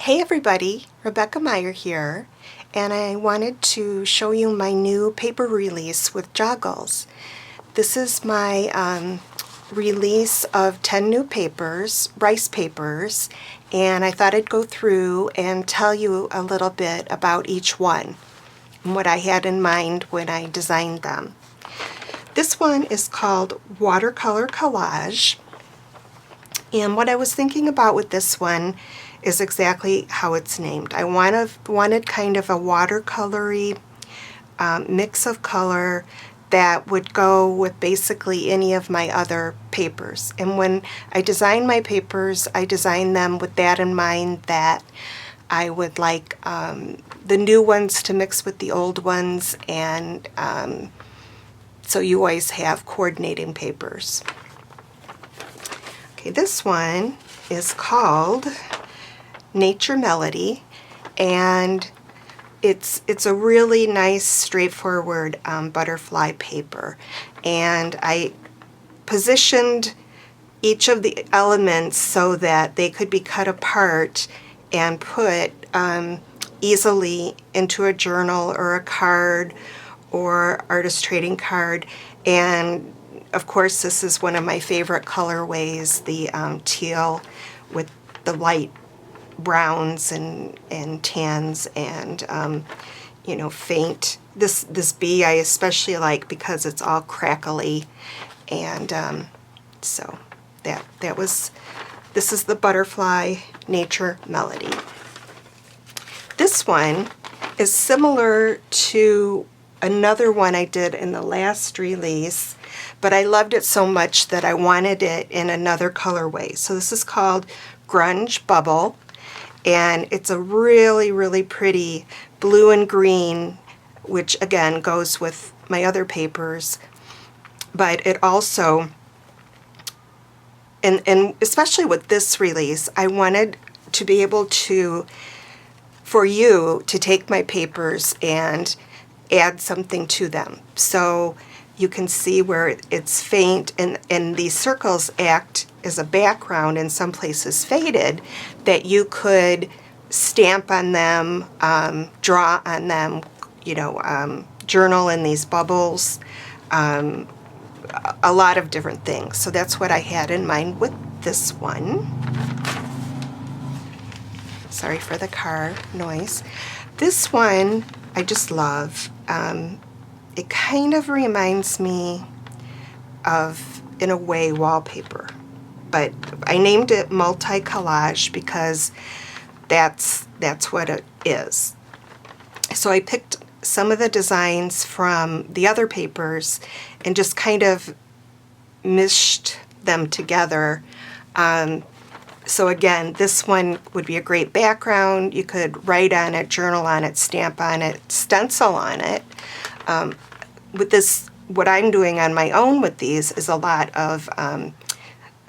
Hey everybody, Rebekah Meier here, and I wanted to show you my new paper release with joggles. This is my release of 10 new papers, rice papers, and I thought I'd go through and tell you a little bit about each one and what I had in mind when I designed them. This one is called Watercolor Collage. And what I was thinking about with this one is exactly how it's named. I wanted kind of a watercolory mix of color that would go with basically any of my other papers. And when I design my papers, I design them with that in mind, that I would like the new ones to mix with the old ones, and so you always have coordinating papers. Okay, this one is called Nature Melody, and it's a really nice, straightforward butterfly paper. And I positioned each of the elements so that they could be cut apart and put easily into a journal or a card or artist trading card. And of course, this is one of my favorite colorways, the teal with the light browns and tans and faint. This bee I especially like because it's all crackly, and so this is the Butterfly Nature Melody. This one is similar to another one I did in the last release, but I loved it so much that I wanted it in another colorway. So this is called Grunge Bubble, and it's a really, really pretty blue and green, which again goes with my other papers. But it also, and especially with this release, I wanted to be able to, for you to take my papers and add something to them. So you can see where it's faint, and these circles act as a background, in some places faded, that you could stamp on them, draw on them, journal in these bubbles, a lot of different things. So that's what I had in mind with this one. Sorry for the car noise. This one I just love. It kind of reminds me of, in a way, wallpaper, but I named it multi-collage because that's what it is. So I picked some of the designs from the other papers and just kind of meshed them together. So again, this one would be a great background. You could write on it, journal on it, stamp on it, stencil on it. With this, what I'm doing on my own with these is a lot of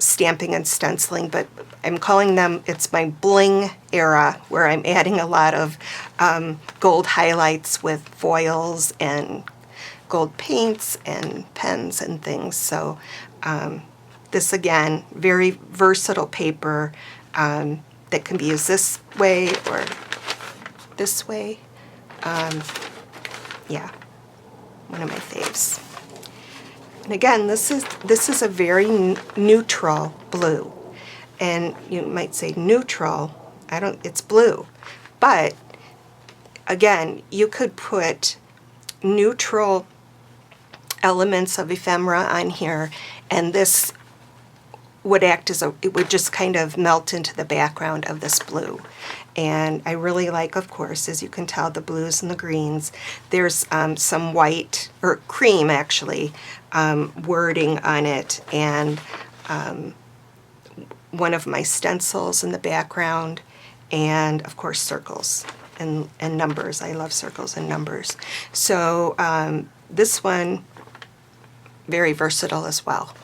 stamping and stenciling, but I'm calling them, it's my bling era, where I'm adding a lot of gold highlights with foils and gold paints and pens and things. So this, again, very versatile paper that can be used this way or this way. Yeah, one of my faves. And again, this is a very neutral blue. And you might say neutral, it's blue. But again, you could put neutral elements of ephemera on here, and this would act as it would just kind of melt into the background of this blue. And I really like, of course, as you can tell, the blues and the greens. There's some white, or cream actually, wording on it, and one of my stencils in the background, and of course circles and numbers. I love circles and numbers. So this one, very versatile as well.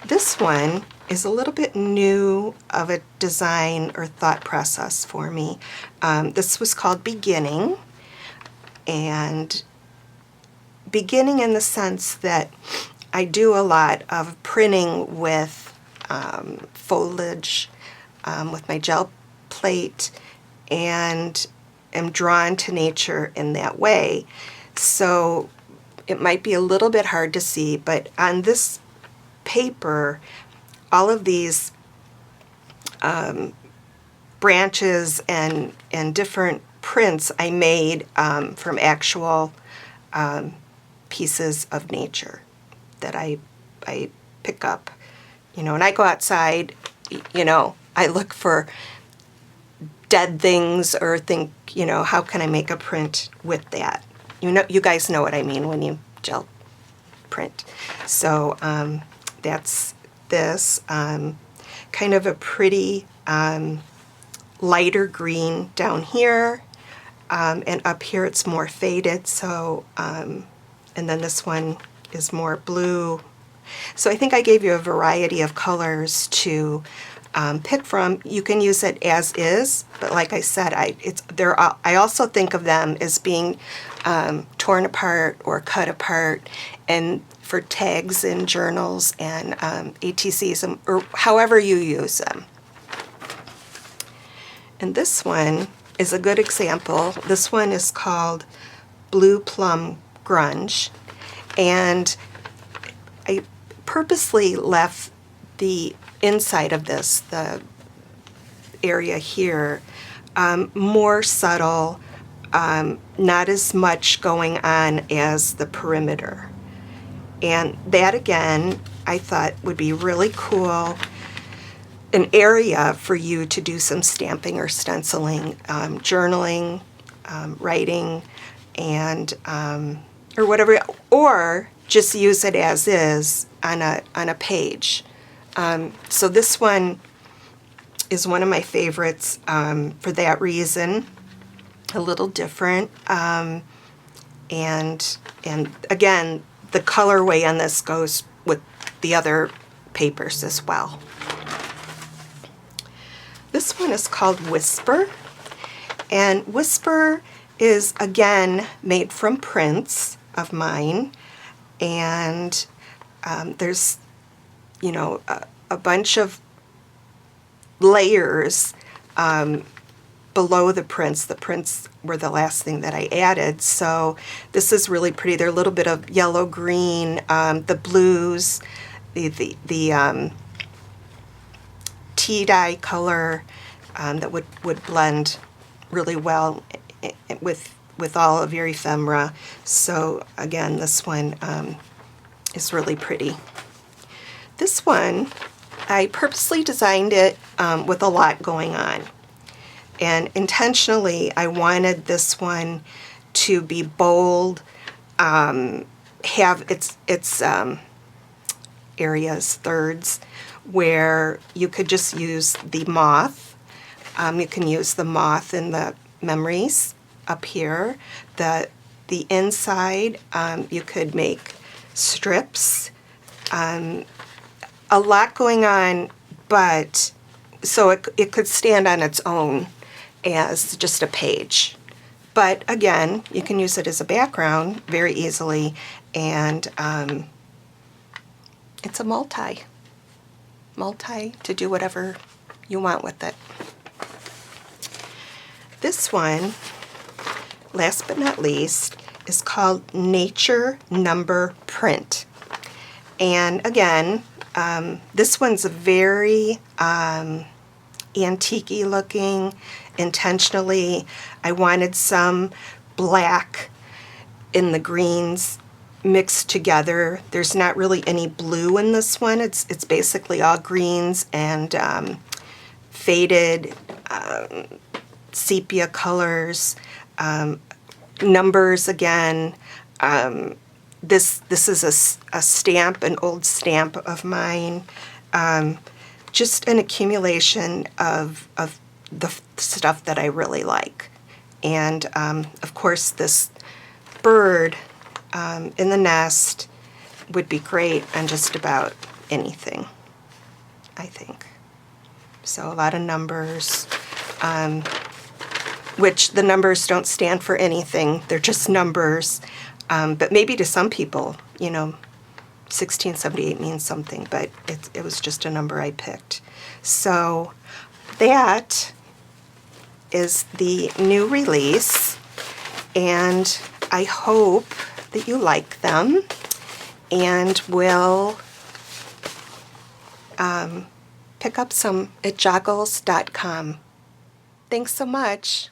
This one is a little bit new of a design or thought process for me. This was called Beginning, and beginning in the sense that I do a lot of printing with foliage, with my gel plate and am drawn to nature in that way. So it might be a little bit hard to see, but on this paper, all of these branches and different prints I made from actual pieces of nature that I pick up. You know, and I go outside, you know, I look for dead things or think, you know, how can I make a print with that? You know, you guys know what I mean when you gel print. So that's this, kind of a pretty lighter green down here, and up here it's more faded. So, and then this one is more blue. So I think I gave you a variety of colors to pick from. You can use it as is, but like I said, I also think of them as being torn apart or cut apart, and for tags in journals and ATCs, or however you use them. And this one is a good example. This one is called Blue Plum Grunge, and I purposely left the inside of this, the area here, more subtle, not as much going on as the perimeter. And that, again, I thought would be really cool, an area for you to do some stamping or stenciling, journaling, writing, and or whatever, or just use it as is on a page. So this one is one of my favorites for that reason. A little different, and again, the colorway on this goes with the other papers as well. This one is called Whisper, and Whisper is again made from prints of mine, and there's, you know, a bunch of layers below the prints. The prints were the last thing that I added, so this is really pretty. They're a little bit of yellow green, the blues, the tea dye color that would blend really well with all of your ephemera. So again, this one is really pretty. This one, I purposely designed it with a lot going on. And intentionally, I wanted this one to be bold, have its areas, thirds, where you could just use the moth. You can use the moth in the memories up here. The inside, you could make strips. A lot going on, but so it could stand on its own as just a page. But again, you can use it as a background very easily, and it's a multi to do whatever you want with it. This one, last but not least, is called Nature Number Print. And again, this one's very antique-y looking. Intentionally, I wanted some black in the greens mixed together. There's not really any blue in this one. It's basically all greens and faded sepia colors, numbers again. This is a stamp, an old stamp of mine. Just an accumulation of the stuff that I really like. And of course, this bird in the nest would be great on just about anything, I think. So a lot of numbers, which the numbers don't stand for anything. They're just numbers. But maybe to some people, you know, 1678 means something, but it was just a number I picked. So that is the new release, and I hope that you like them and will pick up some at joggles.com. Thanks so much.